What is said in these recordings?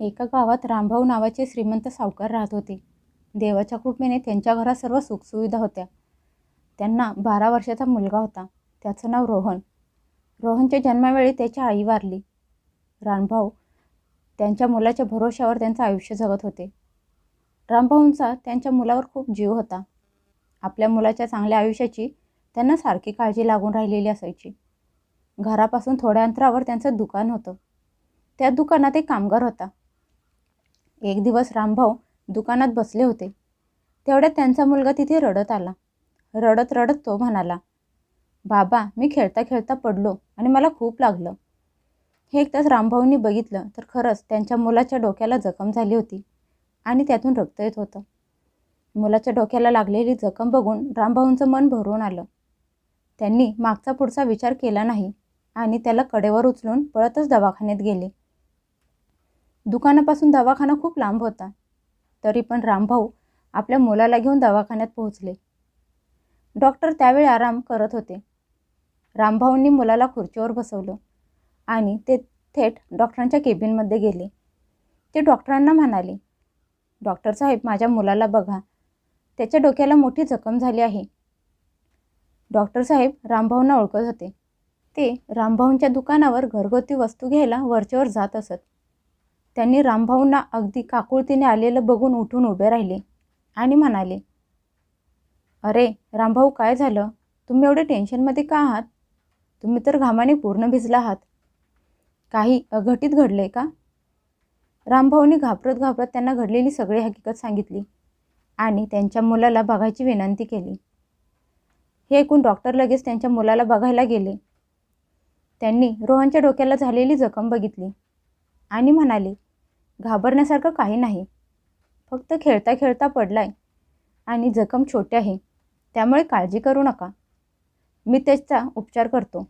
एका गावात रामभाऊ नावाचे श्रीमंत सावकार राहत होते. देवाच्या कृपेने त्यांच्या घरात सर्व सुखसुविधा होत्या. त्यांना 12 वर्षाचा मुलगा होता. त्याचं नाव रोहन. रोहनच्या जन्मावेळी त्याची आई वारली. रामभाऊ त्यांच्या मुलाच्या भरोश्यावर त्यांचं आयुष्य जगत होते. रामभाऊंचा त्यांच्या मुलावर खूप जीव होता. आपल्या मुलाच्या चांगल्या आयुष्याची त्यांना सारखी काळजी लागून राहिलेली असायची. घरापासून थोड्या अंतरावर त्यांचं दुकान होतं. त्या दुकानात एक कामगार होता. एक दिवस रामभाऊ दुकानात बसले होते. तेवढ्यात त्यांचा मुलगा तिथे रडत आला. रडत रडत तो म्हणाला, "बाबा, मी खेळता खेळता पडलो आणि मला खूप लागलं." हे एकदाच रामभाऊंनी बघितलं तर खरंच त्यांच्या मुलाच्या डोक्याला जखम झाली होती आणि त्यातून रक्त येत होतं. मुलाच्या डोक्याला लागलेली जखम बघून रामभाऊंचं मन भरून आलं. त्यांनी मागचा पुढचा विचार केला नाही आणि त्याला कडेवर उचलून पळतच दवाखान्यात गेले. दुकानापासून दवाखाना खूप लांब होता. तरी पण रामभाऊ आपल्या मुलाला घेऊन दवाखान्यात पोहोचले. डॉक्टर त्यावेळी आराम करत होते. रामभाऊंनी मुलाला खुर्चीवर बसवलं आणि ते थेट डॉक्टरांच्या केबिनमध्ये गेले. ते डॉक्टरांना म्हणाले, "डॉक्टर साहेब, माझ्या मुलाला बघा. त्याच्या डोक्याला मोठी जखम झाली आहे." डॉक्टर साहेब रामभाऊंना ओळखत होते. ते रामभाऊंच्या दुकानावर घरगुती वस्तू घ्यायला वरचेवर जात असत. त्यांनी रामभाऊंना अगदी काकुळतीने आलेलं बघून उठून उभे राहिले आणि म्हणाले, "अरे रामभाऊ, काय झालं? तुम्ही एवढे टेन्शनमध्ये का आहात? तुम्ही तर घामाने पूर्ण भिजला आहात. काही अघटित घडलंय का?" रामभाऊंनी घाबरत घाबरत त्यांना घडलेली सगळी हकीकत सांगितली आणि त्यांच्या मुलाला बघायची विनंती केली. हे ऐकून डॉक्टर लगेच त्यांच्या मुलाला बघायला गेले. त्यांनी रोहनच्या डोक्याला झालेली जखम बघितली आणि म्हणाले, "घाबरण्यासारखं काही नाही. फक्त खेळता खेळता पडलाय आणि जखम छोटी आहे. त्यामुळे काळजी करू नका. मी त्याचा उपचार करतो.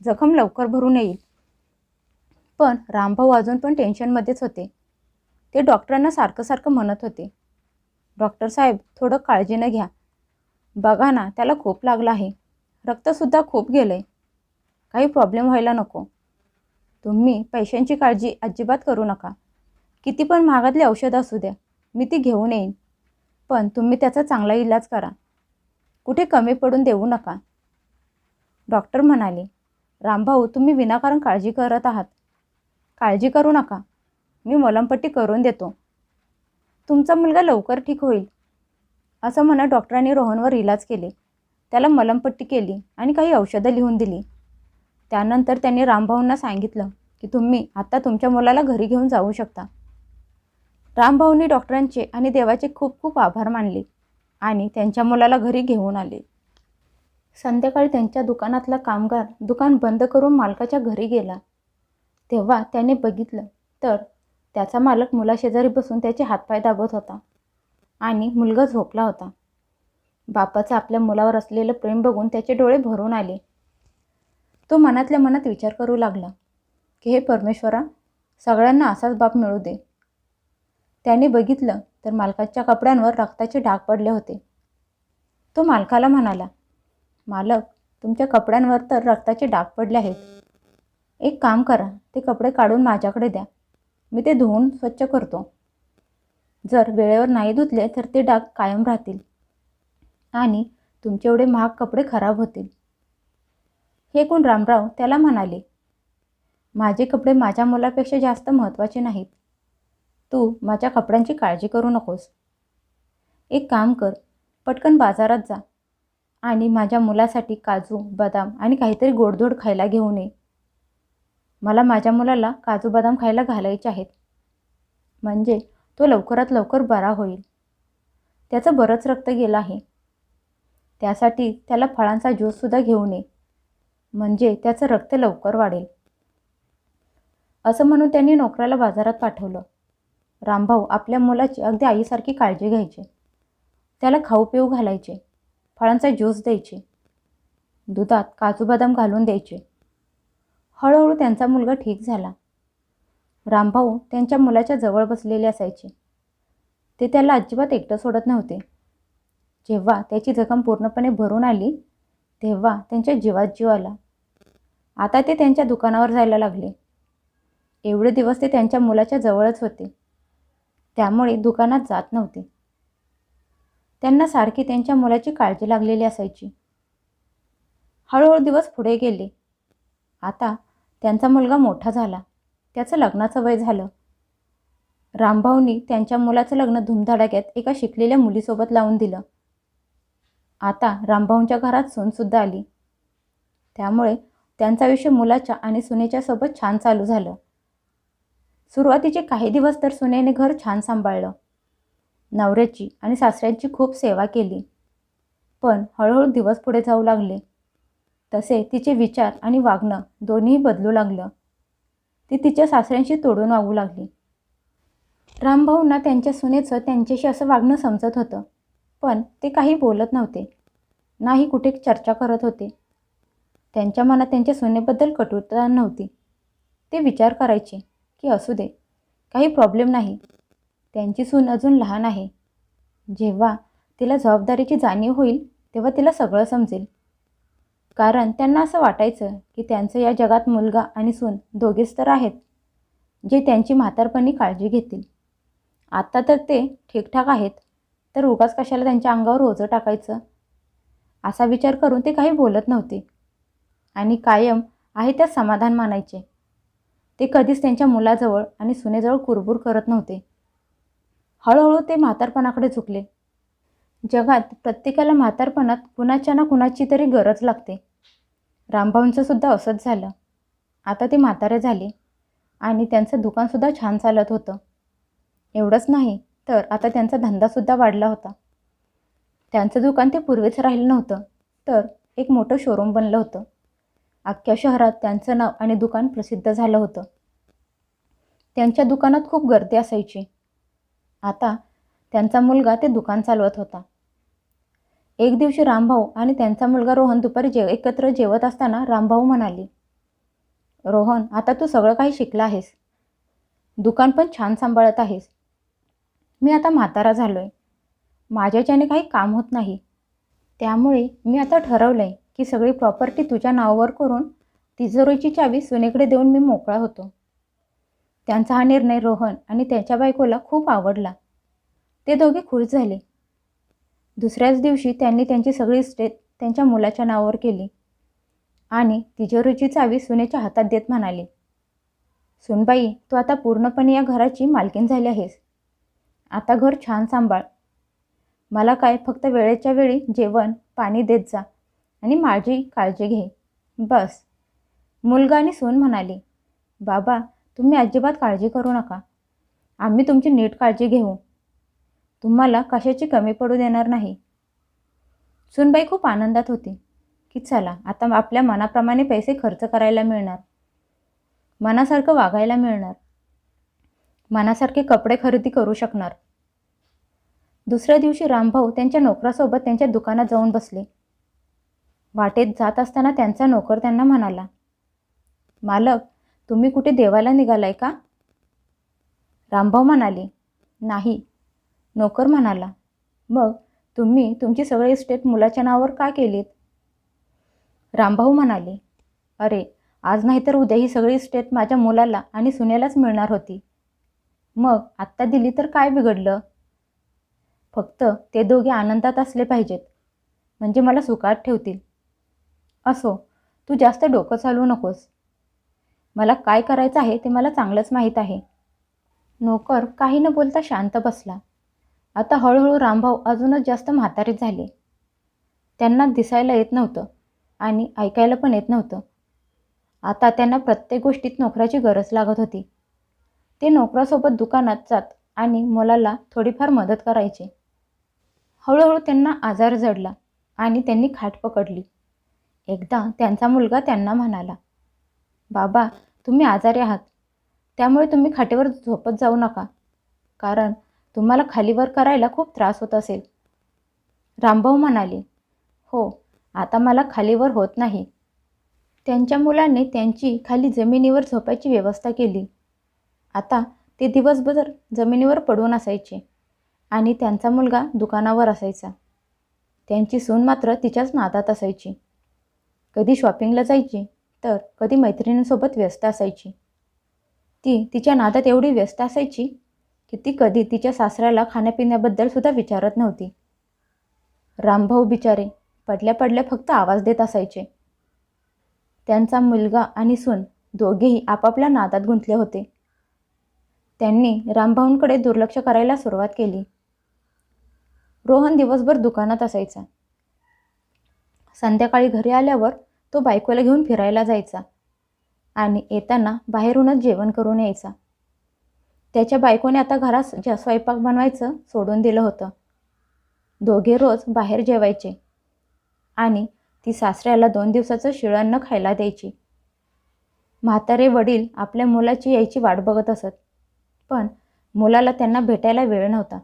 जखम लवकर भरून येईल." पण रामभाऊ अजून पण टेन्शनमध्येच होते. ते डॉक्टरांना सारखं म्हणत होते, "डॉक्टर साहेब, थोडं काळजीनं घ्या. बघा ना, त्याला खूप लागलं आहे. रक्तसुद्धा खूप गेलंय. काही प्रॉब्लेम व्हायला नको. तुम्ही पैशांची काळजी अजिबात करू नका. किती पण महागातली औषधं असू द्या, मी ती घेऊन येईन. पण तुम्ही त्याचा चांगला इलाज करा. कुठे कमी पडून देऊ नका." डॉक्टर म्हणाले, "रामभाऊ, तुम्ही विनाकारण काळजी करत आहात. काळजी करू नका. मी मलमपट्टी करून देतो. तुमचा मुलगा लवकर ठीक होईल." असं म्हणत डॉक्टरांनी रोहनवर इलाज केले. त्याला मलमपट्टी केली आणि काही औषधं लिहून दिली. त्यानंतर त्यांनी रामभाऊंना सांगितलं की तुम्ही आता तुमच्या मुलाला घरी घेऊन जाऊ शकता. रामभाऊंनी डॉक्टरांचे आणि देवाचे खूप खूप आभार मानले आणि त्यांच्या मुलाला घरी घेऊन आले. संध्याकाळी त्यांच्या दुकानातला कामगार दुकान बंद करून मालकाच्या घरी गेला. तेव्हा त्याने बघितलं तर त्याचा मालक मुलाशेजारी बसून त्याचे हातपाय दाबत होता आणि मुलगा झोपला होता. बापाचं आपल्या मुलावर असलेलं प्रेम बघून त्याचे डोळे भरून आले. तो मनातल्या मनात विचार करू लागला की हे परमेश्वरा, सगळ्यांना असाच बाप मिळू दे. त्याने बघितलं तर मालकाच्या कपड्यांवर रक्ताचे डाग पडले होते. तो मालकाला म्हणाला, "मालक, तुमच्या कपड्यांवर तर रक्ताचे डाग पडले आहेत. एक काम करा, ते कपडे काढून माझ्याकडे द्या. मी ते धुवून स्वच्छ करतो. जर वेळेवर नाही धुतले तर ते डाग कायम राहतील आणि तुमचे एवढे महाग कपडे खराब होतील." हे ऐकून रामराव त्याला म्हणाले, "माझे कपडे माझ्या मुलापेक्षा जास्त महत्त्वाचे नाहीत. तू माझ्या कपड्यांची काळजी करू नकोस. एक काम कर, पटकन बाजारात जा आणि माझ्या मुलासाठी काजू, बदाम आणि काहीतरी गोडधोड खायला घेऊन ये. मला माझ्या मुलाला काजू बदाम खायला घालायचे आहेत. म्हणजे तो लवकरात लवकर बरा होईल. त्याचं बरंच रक्त गेलं आहे. त्यासाठी त्याला फळांचा ज्यूससुद्धा घेऊन ये. म्हणजे त्याचं रक्त लवकर वाढेल." असं म्हणून त्यांनी नोकराला बाजारात पाठवलं. रामभाऊ आपल्या मुलाची अगदी आईसारखी काळजी घ्यायचे. त्याला खाऊ पिऊ घालायचे, फळांचा ज्यूस द्यायचे, दुधात काजू बदाम घालून द्यायचे. हळूहळू त्यांचा मुलगा ठीक झाला. रामभाऊ त्यांच्या मुलाच्या जवळ बसलेले असायचे. ते त्याला अजिबात एकटं सोडत नव्हते. जेव्हा त्याची जखम पूर्णपणे भरून आली तेव्हा त्यांच्या जीवात जीव आला. आता ते त्यांच्या दुकानावर जायला लागले. एवढे दिवस ते त्यांच्या मुलाच्या जवळच होते, त्यामुळे दुकानात जात नव्हते. त्यांना सारखी त्यांच्या मुलाची काळजी लागलेली असायची. हळूहळू दिवस पुढे गेले. आता त्यांचा मुलगा मोठा झाला. त्याचं लग्नाचं वय झालं. रामभाऊंनी त्यांच्या मुलाचं लग्न धुमधडाक्यात एका शिकलेल्या मुलीसोबत लावून दिलं. आता रामभाऊंच्या घरात सूनसुद्धा आली. त्यामुळे त्यांचं आयुष्य मुलाच्या आणि सुनेच्या सोबत छान चालू झालं. सुरुवातीचे काही दिवस तर सुनेने घर छान सांभाळलं. नवऱ्याची आणि सासऱ्यांची खूप सेवा केली. पण हळूहळू दिवस पुढे जाऊ लागले तसे तिचे विचार आणि वागणं दोन्हीही बदलू लागलं. ती तिच्या सासऱ्यांशी तोडून वागू लागली. रामभाऊंना त्यांच्या सुनेचं त्यांच्याशी असं वागणं समजत होतं, पण ते काही बोलत नव्हते, नाही कुठे चर्चा करत होते. त्यांच्या मनात त्यांच्या सुनेबद्दल कटुता नव्हती. ते विचार करायचे की असू दे, काही प्रॉब्लेम नाही, त्यांची सून अजून लहान आहे. जेव्हा तिला जबाबदारीची जाणीव होईल तेव्हा तिला सगळं समजेल. कारण त्यांना असं वाटायचं की त्यांचं या जगात मुलगा आणि सून दोघेच तर आहेत, जे त्यांची म्हातारपणी काळजी घेतील. आत्ता तर ते ठीकठाक आहेत, तर उगाच कशाला त्यांच्या अंगावर ओझं टाकायचं, असा विचार करून ते काही बोलत नव्हते आणि कायम आहे त्यात समाधान मानायचे. ते कधीच त्यांच्या मुलाजवळ आणि सुनेजवळ कुरबुर करत नव्हते. हळूहळू ते म्हातारपणाकडे झुकले. जगात प्रत्येकाला म्हातारपणात कुणाच्या ना कुणाची तरी गरज लागते. रामभाऊंचं सुद्धा असंच झालं. आता ते म्हातारे झाले आणि त्यांचं दुकानसुद्धा छान चालत होतं. एवढंच नाही तर आता त्यांचा धंदासुद्धा वाढला होता. त्यांचं दुकान ते पूर्वीच राहिलं नव्हतं, तर एक मोठं शोरूम बनलं होतं. अख्ख्या शहरात त्यांचं नाव आणि दुकान प्रसिद्ध झालं होतं. त्यांच्या दुकानात खूप गर्दी असायची. आता त्यांचा मुलगा ते दुकान चालवत होता. एक दिवशी रामभाऊ आणि त्यांचा मुलगा रोहन दुपारी एकत्र जेवत असताना रामभाऊ म्हणाले, रोहन, आता तू सगळं काही शिकला आहेस, दुकान पण छान सांभाळत आहेस. मी आता म्हातारा झालोय, माझ्याच्याने काही काम होत नाही. त्यामुळे मी आता ठरवलंय की सगळी प्रॉपर्टी तुझ्या नावावर करून तिजोरीची चावी सुनेकडे देऊन मी मोकळा होतो. त्यांचा हा निर्णय रोहन आणि त्याच्या बायकोला खूप आवडला. ते दोघे खुश झाले. दुसऱ्याच दिवशी त्यांनी त्यांची सगळी इस्टेट त्यांच्या मुलाच्या नावावर केली आणि तिजोरीची चावी सुनेच्या हातात देत म्हणाले, सुनबाई, तू आता पूर्णपणे या घराची मालकीण झाली आहेस. आता घर छान सांभाळ. मला काय फक्त वेळेच्या वेळी जेवण पाणी देत जा आणि माझी काळजी घे, बस. मुलगा आणि सून म्हणाले, बाबा, तुम्ही अजिबात काळजी करू नका, आम्ही तुमची नीट काळजी घेऊ, तुम्हाला कशाची कमी पडू देणार नाही. सूनबाई खूप आनंदात होती की चला, आता आपल्या मनाप्रमाणे पैसे खर्च करायला मिळणार, मनासारखं वागायला मिळणार, मनासारखे कपडे खरेदी करू शकणार. दुसऱ्या दिवशी रामभाऊ त्यांच्या नोकरासोबत त्यांच्या दुकानात जाऊन बसले. वाटेत जात असताना त्यांचा नोकर त्यांना म्हणाला, मालक, तुम्ही कुठे देवाला निघालाय का? रामभाऊ म्हणाले, नाही. नोकर म्हणाला, मग तुम्ही तुमची सगळी इस्टेट मुलाच्या नावावर का केलीत? रामभाऊ म्हणाले, अरे, आज नाही तर उद्या ही सगळी इस्टेट माझ्या मुलाला आणि सुनेलाच मिळणार होती. मग आत्ता दिली तर काय बिघडलं? फक्त ते दोघे आनंदात असले पाहिजेत, म्हणजे मला सुखात ठेवतील. असो, तू जास्त डोकं चालवू नकोस, मला काय करायचं आहे ते मला चांगलंच माहीत आहे. नोकर काही न बोलता शांत बसला. आता हळूहळू रामभाऊ अजूनच जास्त म्हातारे झाले. त्यांना दिसायला येत नव्हतं आणि ऐकायला पण येत नव्हतं. आता त्यांना प्रत्येक गोष्टीत नोकराची गरज लागत होती. ते नोकरासोबत दुकानात जात आणि मुलाला थोडीफार मदत करायचे. हळूहळू त्यांना आजार जडला आणि त्यांनी खाट पकडली. एकदा त्यांचा मुलगा त्यांना म्हणाला, बाबा, तुम्ही आजारी आहात, त्यामुळे तुम्ही खाटेवर झोपत जाऊ नका, कारण तुम्हाला खालीवर करायला खूप त्रास होत असेल. रामभाऊ म्हणाले, हो, आता मला खालीवर होत नाही. त्यांच्या मुलाने त्यांची खाली जमिनीवर झोपायची व्यवस्था केली. आता ते दिवसभर जमिनीवर पडून असायचे आणि त्यांचा मुलगा दुकानावर असायचा. त्यांची सून मात्र तिच्याच नादात असायची. कधी शॉपिंगला जायची तर कधी मैत्रिणींसोबत व्यस्त असायची. ती तिच्या नादात एवढी व्यस्त असायची की ती कधी तिच्या सासऱ्याला खाण्यापिण्याबद्दल सुद्धा विचारत नव्हती. रामभाऊ बिचारे पडल्या पडल्या फक्त आवाज देत असायचे. त्यांचा मुलगा आणि सून दोघेही आपापल्या नादात गुंतले होते. त्यांनी रामभाऊंकडे दुर्लक्ष करायला सुरुवात केली. रोहन दिवसभर दुकानात असायचा. संध्याकाळी घरी आल्यावर तो बायकोला घेऊन फिरायला जायचा आणि येताना बाहेरूनच जेवण करून यायचा. त्याच्या बायकोने आता घरात स्वयंपाक बनवायचं सोडून दिलं होतं. दोघे रोज बाहेर जेवायचे आणि ती सासऱ्याला 2 दिवसाचं शिळं खायला द्यायची. म्हातारे वडील आपल्या मुलाची यायची वाट बघत असत, पण मुलाला त्यांना भेटायला वेळ नव्हता.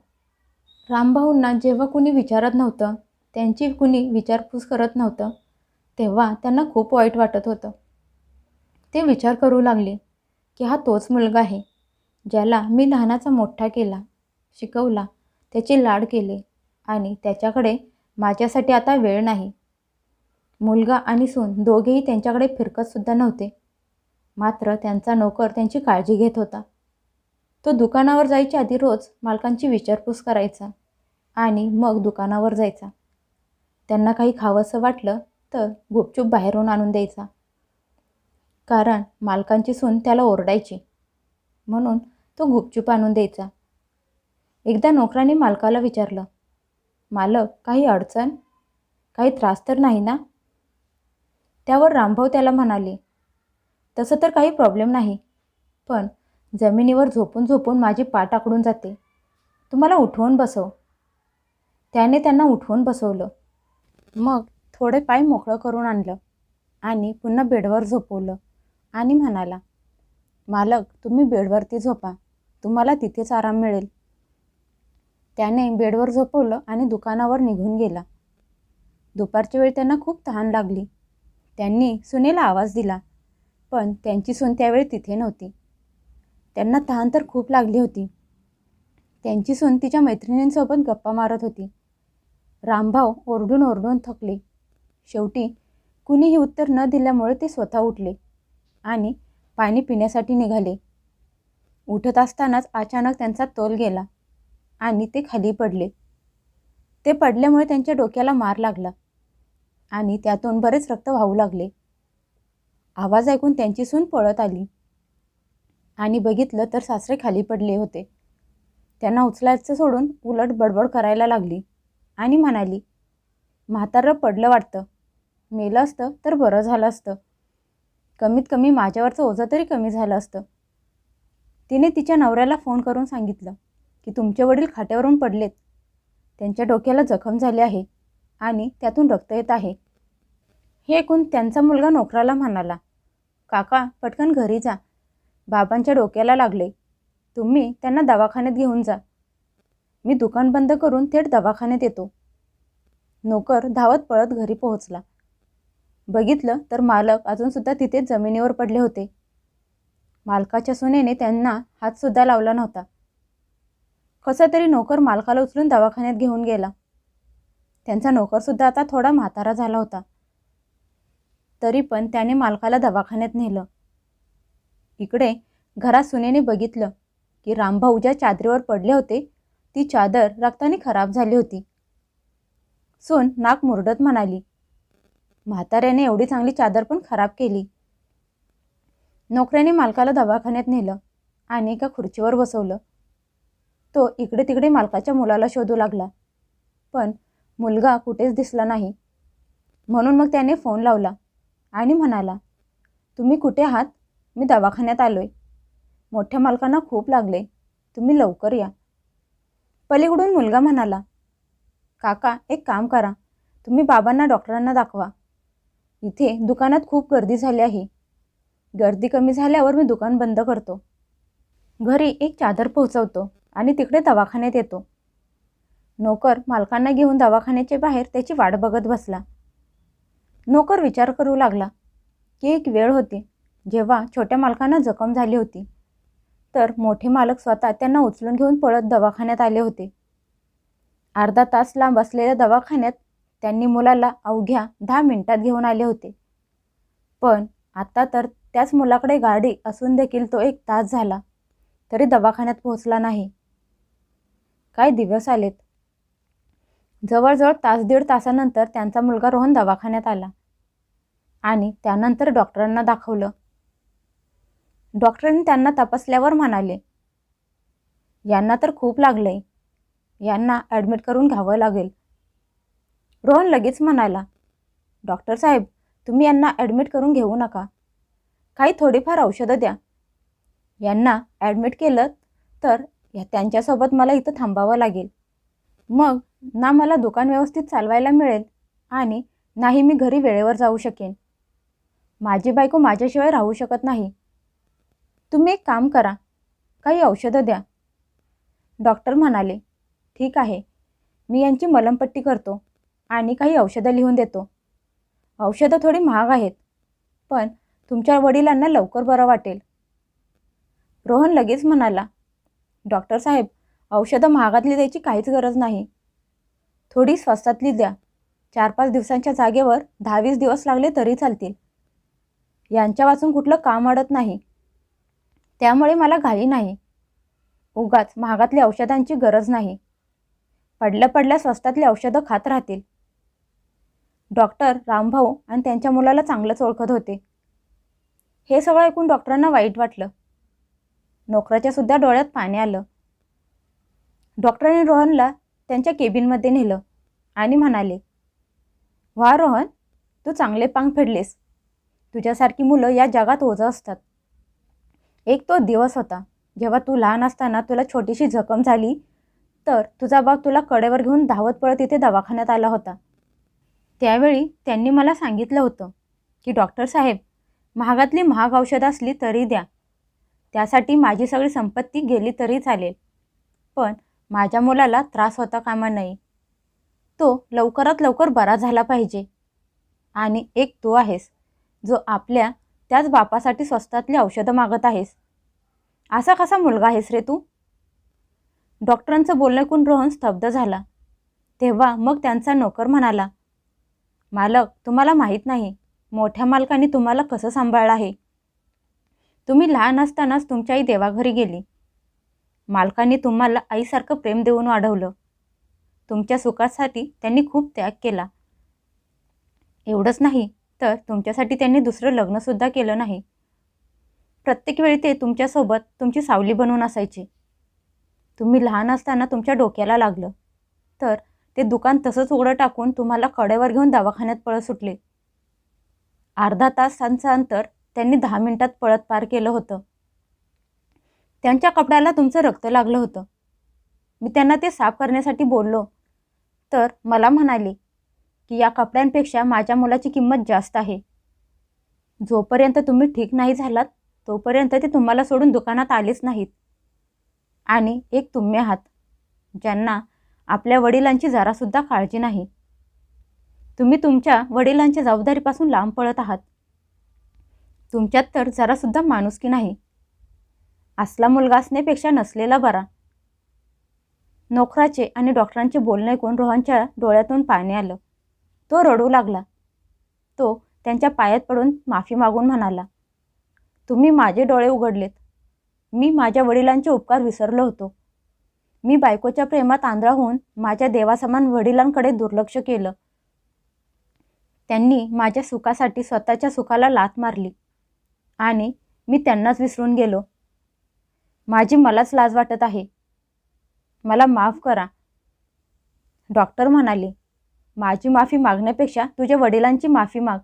रामभाऊंना जेव्हा कुणी विचारत नव्हतं, त्यांची कुणी विचारपूस करत नव्हतं, तेव्हा त्यांना खूप वाईट वाटत होतं. ते विचार करू लागले की हा तोच मुलगा आहे ज्याला मी लहानाचा मोठा केला, शिकवला, त्याचे लाड केले आणि त्याच्याकडे माझ्यासाठी आता वेळ नाही. मुलगा आणि सून दोघेही त्यांच्याकडे फिरकतसुद्धा नव्हते. मात्र त्यांचा नोकर त्यांची काळजी घेत होता. तो दुकानावर जायच्या आधी रोज मालकांची विचारपूस करायचा आणि मग दुकानावर जायचा. त्यांना काही खावंसं वाटलं तर गुपचूप बाहेरून आणून द्यायचा, कारण मालकांची सून त्याला ओरडायची, म्हणून तो गुपचूप आणून द्यायचा. एकदा नोकराने मालकाला विचारलं, मालक काही अडचण, काही त्रास तर नाही ना? त्यावर रामभाऊ त्याला म्हणाले, तसं तर काही प्रॉब्लेम नाही, पण जमिनीवर झोपून झोपून माझी पाठ आखडून जाते, तुम्हाला उठवून बसव. त्याने त्यांना उठवून बसवलं. मग थोडे पाय मोकळं करून आणलं आणि पुन्हा बेडवर झोपवलं आणि म्हणाला, मालक तुम्ही बेडवरती झोपा, तुम्हाला तिथेच आराम मिळेल. त्याने बेडवर झोपवलं आणि दुकानावर निघून गेला. दुपारच्या वेळी त्यांना खूप तहान लागली. त्यांनी सुनेला आवाज दिला, पण त्यांची सून त्यावेळी तिथे नव्हती. त्यांना तहान तर खूप लागली होती. त्यांची सून तिच्या मैत्रिणींसोबत गप्पा मारत होती. रामभाऊ ओरडून ओरडून थकले. शेवटी कुणीही उत्तर न दिल्यामुळे ते स्वतः उठले आणि पाणी पिण्यासाठी निघाले. उठत असतानाच अचानक त्यांचा तोल गेला आणि ते खाली पडले. ते पडल्यामुळे त्यांच्या डोक्याला मार लागला आणि त्यातून बरेच रक्त वाहू लागले. आवाज ऐकून त्यांची सून पळत आली आणि बघितलं तर सासरे खाली पडले होते. त्यांना उचलायचं सोडून उलट बडबड करायला लागली आणि म्हणाली, म्हातारं पडलं वाटतं, मेलं असतं तर बरं झालं असतं, कमीत कमी माझ्यावरचं ओझं तरी कमी झालं असतं. तिने तिच्या नवऱ्याला फोन करून सांगितलं की तुमचे वडील खाट्यावरून पडलेत, त्यांच्या डोक्याला जखम झाली आहे आणि त्यातून रक्त येत आहे. हे ऐकून त्यांचा मुलगा नोकराला म्हणाला, काका पटकन घरी जा, बाबांच्या डोक्याला लागले, तुम्ही त्यांना दवाखान्यात घेऊन जा, मी दुकान बंद करून थेट दवाखान्यात येतो. नोकर धावत पळत घरी पोहोचला. बघितलं तर मालक अजूनसुद्धा तिथेच जमिनीवर पडले होते. मालकाच्या सुनेने त्यांना हातसुद्धा लावला नव्हता. कसा तरी नोकर मालकाला उचलून दवाखान्यात घेऊन गेला. त्यांचा नोकरसुद्धा आता थोडा म्हातारा झाला होता, तरी पण त्याने मालकाला दवाखान्यात नेलं. इकडे घरात सुनेने बघितलं की रामभाऊ ज्या चादरीवर पडले होते ती चादर रक्ताने खराब झाली होती. सून नाक मुरडत म्हणाली, म्हाताऱ्याने एवढी चांगली चादर पण खराब केली. नोकऱ्याने मालकाला दवाखान्यात नेलं आणि एका खुर्चीवर बसवलं. तो इकडे तिकडे मालकाच्या मुलाला शोधू लागला, पण मुलगा कुठेच दिसला नाही. म्हणून मग त्याने फोन लावला आणि म्हणाला, तुम्ही कुठे आहात? मी दवाखान्यात आलोय, मोठ्या मालकांना खूप लागले, तुम्ही लवकर या. पलीकडून मुलगा म्हणाला, काका एक काम करा, तुम्ही बाबांना डॉक्टरांना दाखवा, इथे दुकानात खूप गर्दी झाली आहे, गर्दी कमी झाल्यावर मी दुकान बंद करतो, घरी एक चादर पोहोचवतो आणि तिकडे दवाखान्यात येतो. नोकर मालकांना घेऊन दवाखान्याच्या बाहेर त्याची वाट बघत बसला. नोकर विचार करू लागला की एक वेळ होती जेव्हा छोट्या मालकांना जखम झाली होती, तर मोठे मालक स्वतः त्यांना उचलून घेऊन पळत दवाखान्यात आले होते. अर्धा तास लांब असलेल्या दवाखान्यात त्यांनी मुलाला अवघ्या 10 मिनिटात घेऊन आले होते, पण आता तर त्याच मुलाकडे गाडी असून देखील तो 1 तास झाला तरी दवाखान्यात पोहोचला नाही. काही दिवस आलेत. जवळजवळ तास दीड तासानंतर त्यांचा मुलगा रोहन दवाखान्यात आला आणि त्यानंतर डॉक्टरांना दाखवलं. डॉक्टरांनी त्यांना तपासल्यावर म्हणाले, यांना तर खूप लागलंय, यांना ॲडमिट करून घ्यावं लागेल. रोहन लगेच म्हणाला, डॉक्टर साहेब, तुम्ही यांना ॲडमिट करून घेऊ नका. काही थोडीफार औषधं द्या. यांना ॲडमिट केलं तर त्यांच्यासोबत मला इथं थांबावं लागेल. मग ना मला दुकान व्यवस्थित चालवायला मिळेल आणि नाही मी घरी वेळेवर जाऊ शकेन. माझी बायको माझ्याशिवाय राहू शकत नाही. तुम्ही एक काम करा, काही औषधं द्या. डॉक्टर म्हणाले, ठीक आहे, मी यांची मलमपट्टी करतो आणि काही औषधं लिहून देतो. औषधं थोडी महाग आहेत, पण तुमच्या वडिलांना लवकर बरं वाटेल. रोहन लगेच म्हणाला, डॉक्टर साहेब, औषधं महागातली द्यायची काहीच गरज नाही. थोडी स्वस्तातली द्या. 4-5 दिवसांच्या जागेवर 10-20 दिवस लागले तरी चालतील. यांच्या वाचून कुठलं काम अडत नाही, त्यामुळे मला घाई नाही. उगाच महागातल्या औषधांची गरज नाही. पडल्या स्वस्तातली औषधं खात राहतील. डॉक्टर रामभाऊ आणि त्यांच्या मुलाला चांगलंच ओळखत होते. हे सगळं ऐकून डॉक्टरांना वाईट वाटलं. नोकराच्या सुद्धा डोळ्यात पाणी आलं. डॉक्टरांनी रोहनला त्यांच्या केबिनमध्ये नेलं आणि म्हणाले, वा रोहन, तू चांगले पांग फेडलेस. तुझ्यासारखी मुलं या जगात ओझं असतात. एक तो दिवस होता जेव्हा तू लहान असताना तुला छोटीशी जखम झाली तर तुझा बाप तुला कडेवर घेऊन धावत पळत इथे दवाखान्यात आला होता. त्यावेळी त्यांनी मला सांगितलं होतं की डॉक्टर साहेब, महागातली महाग औषधं असली तरी द्या. त्यासाठी माझी सगळी संपत्ती गेली तरी चालेल, पण माझ्या मुलाला त्रास होता कामा नये. तो लवकरात लवकर बरा झाला पाहिजे. आणि एक तू आहेस जो आपल्या त्याच बापासाठी स्वस्तातली औषधं मागत आहेस. असा कसा मुलगा आहेस रे तू? डॉक्टरांचं बोलणं ऐकून रोहन स्तब्ध झाला. तेव्हा मग त्यांचा नोकर म्हणाला, मालक, तुम्हाला माहीत नाही मोठ्या मालकांनी तुम्हाला कसं सांभाळलं आहे. तुम्ही लहान असतानाच तुमची आई देवाघरी गेली. मालकांनी तुम्हाला आईसारखं प्रेम देऊन वाढवलं. तुमच्या सुखासाठी त्यांनी खूप त्याग केला. एवढंच नाही तर तुमच्यासाठी त्यांनी दुसरं लग्नसुद्धा केलं नाही. प्रत्येक वेळी ते तुमच्यासोबत तुमची सावली बनवून असायचे. तुम्ही लहान असताना तुमच्या डोक्याला लागलं तर ते दुकान तसंच उघडं टाकून तुम्हाला कडेवर घेऊन दवाखान्यात पळत सुटले. अर्धा तासांचं अंतर त्यांनी 10 मिनिटात पळत पार केलं होतं. त्यांच्या कपड्याला तुमचं रक्त लागलं होतं. मी त्यांना ते साफ करण्यासाठी बोललो तर मला म्हणाले की या कपड्यांपेक्षा माझ्या मुलाची किंमत जास्त आहे. जोपर्यंत तुम्ही ठीक नाही झालात तोपर्यंत ते तुम्हाला सोडून दुकानात आलेच नाहीत. आणि एक तुम्ही आहात ज्यांना आपल्या वडिलांची जरासुद्धा काळजी नाही. तुम्ही तुमच्या वडिलांच्या जबाबदारीपासून लांब पळत आहात. तुमच्यात तर जरासुद्धा माणुसकी नाही. असला मुलगा असण्यापेक्षा नसलेला बरा. नोकराचे आणि डॉक्टरांचे बोलणे ऐकून रोहनच्या डोळ्यातून पाणी आलं. तो रडू लागला. तो त्यांच्या पायात पडून माफी मागून म्हणाला, तुम्ही माझे डोळे उघडलेत. मी माझ्या वडिलांचे उपकार विसरलो होतो. मी बायकोच्या प्रेमात आंधळा होऊन माझ्या देवासमान वडिलांकडे दुर्लक्ष केलं. त्यांनी माझ्या सुखासाठी स्वतःच्या सुखाला लाथ मारली आणि मी त्यांनाच विसरून गेलो. माझी मलाच लाज वाटत आहे. मला माफ करा. डॉक्टर म्हणाले, माझी माफी मागण्यापेक्षा तुझ्या वडिलांची माफी माग.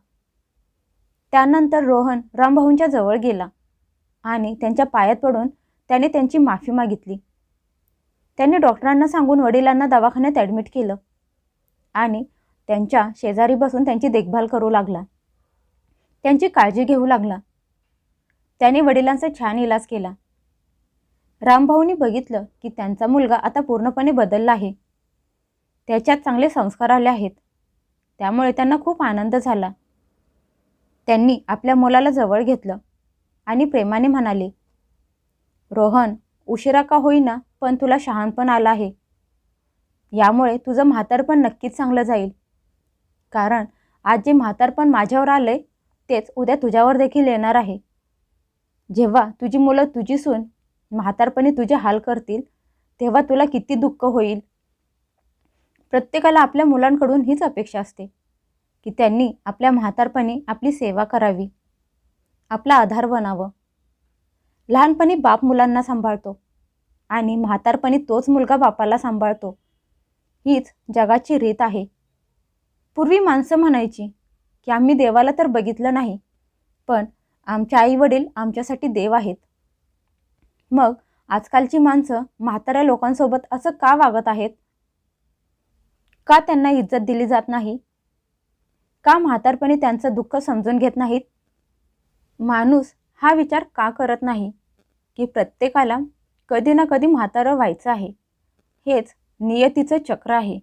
त्यानंतर रोहन रामभाऊंच्या जवळ गेला आणि त्यांच्या पायात पडून त्याने त्यांची माफी मागितली. त्यांनी डॉक्टरांना सांगून वडिलांना दवाखान्यात ॲडमिट केलं आणि त्यांच्या शेजारी बसून त्यांची देखभाल करू लागला. त्यांची काळजी घेऊ लागला. त्याने वडिलांचा छान इलाज केला. रामभाऊंनी बघितलं की त्यांचा मुलगा आता पूर्णपणे बदलला आहे. त्याच्यात चांगले संस्कार आले आहेत. त्यामुळे त्यांना खूप आनंद झाला. त्यांनी आपल्या मुलाला जवळ घेतलं आणि प्रेमाने म्हणाले, रोहन, उशिरा का होईना पण तुला शहाणपण आलं आहे. यामुळे तुझं म्हातारपण नक्कीच चांगलं जाईल. कारण आज जे म्हातारपण माझ्यावर आलंय तेच उद्या तुझ्यावर देखील येणार आहे. जेव्हा तुझी मुलं तुझी सून म्हातारपणी तुझे हाल करतील तेव्हा तुला किती दुःख होईल. प्रत्येकाला आपल्या मुलांकडून हीच अपेक्षा असते की त्यांनी आपल्या म्हातारपणी आपली सेवा करावी, आपला आधार बनावं. लहानपणी बाप मुलांना सांभाळतो आणि म्हातारपणी तोच मुलगा बापाला सांभाळतो. हीच जगाची रीत आहे. पूर्वी माणसं म्हणायची की आम्ही देवाला तर बघितलं नाही, पण आमचे आई वडील आमच्यासाठी देव आहेत. मग आजकालची माणसं म्हाताऱ्या लोकांसोबत असं का वागत आहेत? का त्यांना इज्जत दिली जात नाही? का म्हातारपणी त्यांचं दुःख समजून घेत नाहीत? माणूस हा विचार का करत नाही की प्रत्येकाला कधी ना कधी म्हातारं व्हायचं आहे, हेच नियतीचं चक्र आहे.